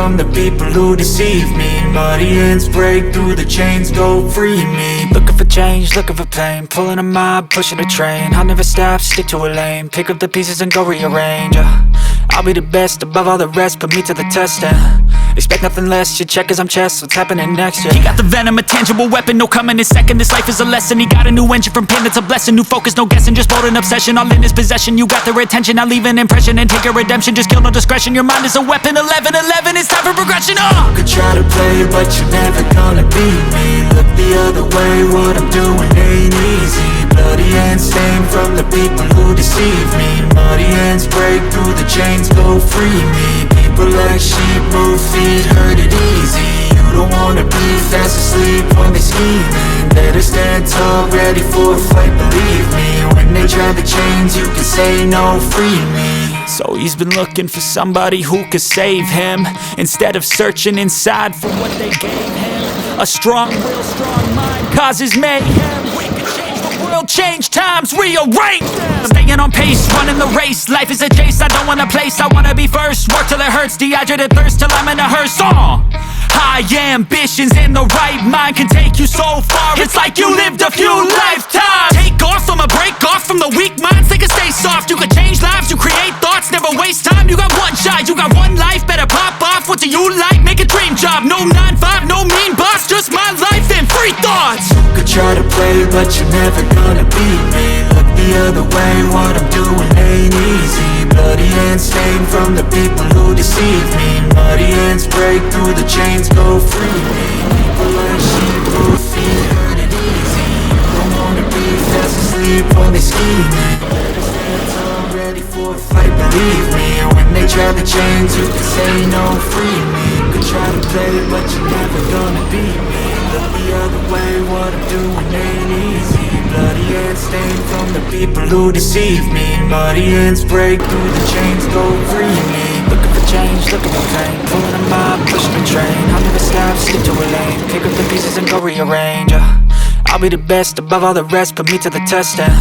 from the people who deceive me. Muddy hands break through the chains, go free me. Looking for change, looking for pain, pulling a mob, pushing a train. I'll never stop, stick to a lane, pick up the pieces and go rearrange. I'll be the best above all the rest, put me to the test and expect nothing less, your check is I'm chess, what's happening next, yeah. He got the venom, a tangible weapon, no coming in second. This life is a lesson, he got a new engine from pain, it's a blessing. New focus, no guessing, just bold and obsession, all in his possession. You got their attention, I'll leave an impression and take your redemption. Just kill, no discretion, your mind is a weapon. 11-11, it's time for progression, You could try to play, but you're never gonna beat me. Look the other way, what I'm doing ain't easy. Bloody hands stained from the people who deceive me. Muddy hands break through the chains, go free me. People like sheep, move feet, hurt it easy. You don't wanna be fast asleep when they scheming. Better stand tall, ready for a fight, believe me. When they try the chains, you can say no, free me. So he's been looking for somebody who could save him, instead of searching inside for what they gave him. A strong will, strong mind causes mayhem. We can change the world, change times, rearrange them. Staying on pace, running the race. Life is a chase, I don't want a place, I wanna be first. Work till it hurts, dehydrated thirst till I'm in a hearse. High ambitions and the right mind can take you so far. It's like you lived a few lifetimes. Take off from a break off from the weak minds, they can stay soft. You can change lives, you create thoughts, never waste time. You got one shot, you got one life, better pop off. What do you like? Make a dream job. No 9-5, no mean boss, just my life and free thoughts. You could try to play, but you're never gonna beat me. Look the other way, what I'm doing ain't easy. Bloody hands stained from the people who deceive me. Muddy hands break through the chains, go free me. People like sheep, move feet, hurt it easy. You don't wanna be fast asleep when they scheming. Better stand tall, ready for a fight, believe me. When they try the chains, you can say no, free me. You can try to play, but you're never gonna beat me. Look the other way, what I'm doing ain't easy. Bloody hands stained from the people who deceive me. Muddy hands break through the chains, go free me. Looking for change, looking for pain, pulling a mob, pushing a train. I'll never stop, stick to a lane, pick up the pieces and go rearrange. I'll be the best above all the rest, put me to the test and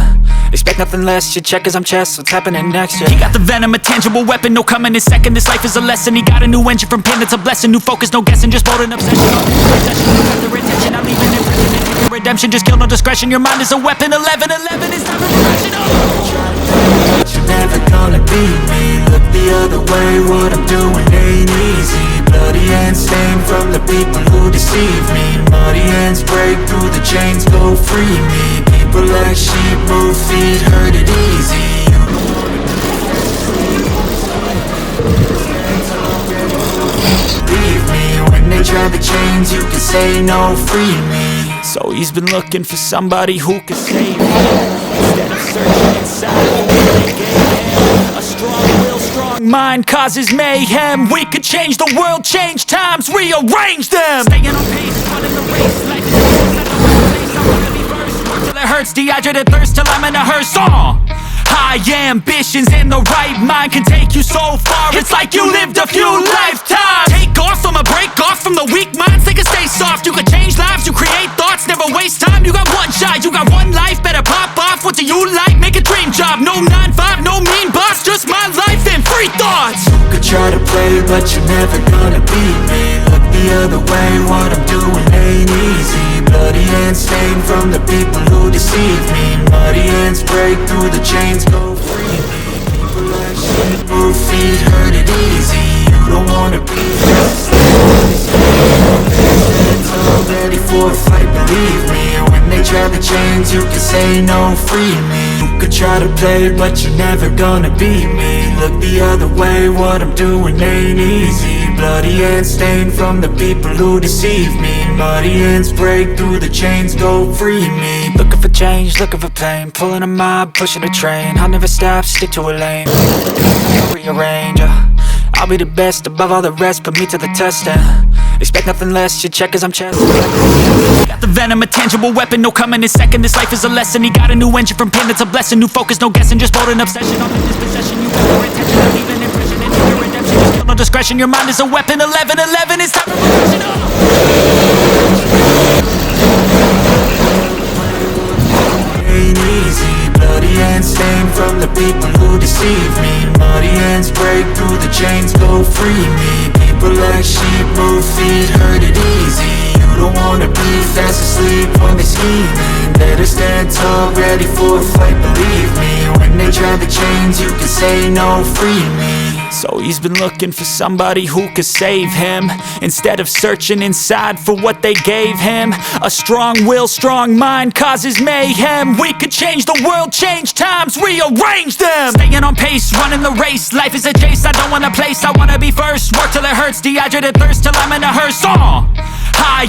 expect nothing less, your check is I'm chess, what's happening next, yeah. He got the venom, a tangible weapon, no coming in second. This life is a lesson, he got a new engine from pain, it's a blessing. New focus, no guessing, just bold and obsession. All in his possession, you got their attention, I'll leave an impression and take your redemption. Just kill, no discretion, your mind is a weapon. 11-11, it's time for progression, But you're never gonna beat me. Look the other way, what I'm doing ain't easy. Bloody hands stained from the people who deceive me. Muddy hands break through the chains, go free me. People like sheep, move feet, hurt it easy. You don't wanna be believe me. When they try the chains, you can say no, free me. So he's been looking for somebody who could save him, instead of searching inside for what they gave him. A strong will, strong mind causes mayhem. We could change the world, change times, rearrange them. Staying on pace, running the race. Life is a chase, I don't want a place, I wanna be first. Work till it hurts, dehydrated thirst till I'm in a hearse. High ambitions and the right mind can take you so far. It's like you lived a few lifetimes. Take off from a break off from the weak minds, they can stay soft. You can change lives, you create thoughts, never waste time. You got one shot, you got one life, better pop off. What do you like? Make a dream job. No 9-5, no mean boss, just my life and free thoughts. You could try to play, but you're never gonna beat me. Look the other way, what I'm doing ain't easy. Bloody hands stained from the people who deceive me. Muddy hands break through the chains, go free me. People like sheep, move feet, hurt it easy. You don't wanna be fast, ready for a fight, believe me. When they try the chains, you can say no, free me. You could try to play, but you're never gonna beat me. Look the other way, what I'm doing ain't easy. Bloody hands stained from the people who deceive me. Muddy hands break through the chains, go free me. Looking for change, looking for pain, pulling a mob, pushing a train. I'll never stop, stick to a lane, rearrange. I'll be the best above all the rest, put me to the test and expect nothing less, your check is I'm chess. Got the venom, a tangible weapon, no coming in second. This life is a lesson, he got a new engine from pain, it's a blessing. New focus, no guessing, just bold and obsession. All in his possession, you got your attention, I'll leave an impression and take your redemption. Just kill, no discretion, your mind is a weapon. 11-11, it's time for progression. Ain't easy. Bloody hands stained from the people who deceive me. Muddy hands break through the chains, go free me. People like ready for a fight, believe me. When they drag the chains, you can say no, free me. So he's been looking for somebody who could save him, instead of searching inside for what they gave him. A strong will, strong mind causes mayhem. We could change the world, change times, rearrange them. Staying on pace, running the race. Life is a chase, I don't want a place, I wanna be first. Work till it hurts, dehydrated thirst till I'm in a hearse. High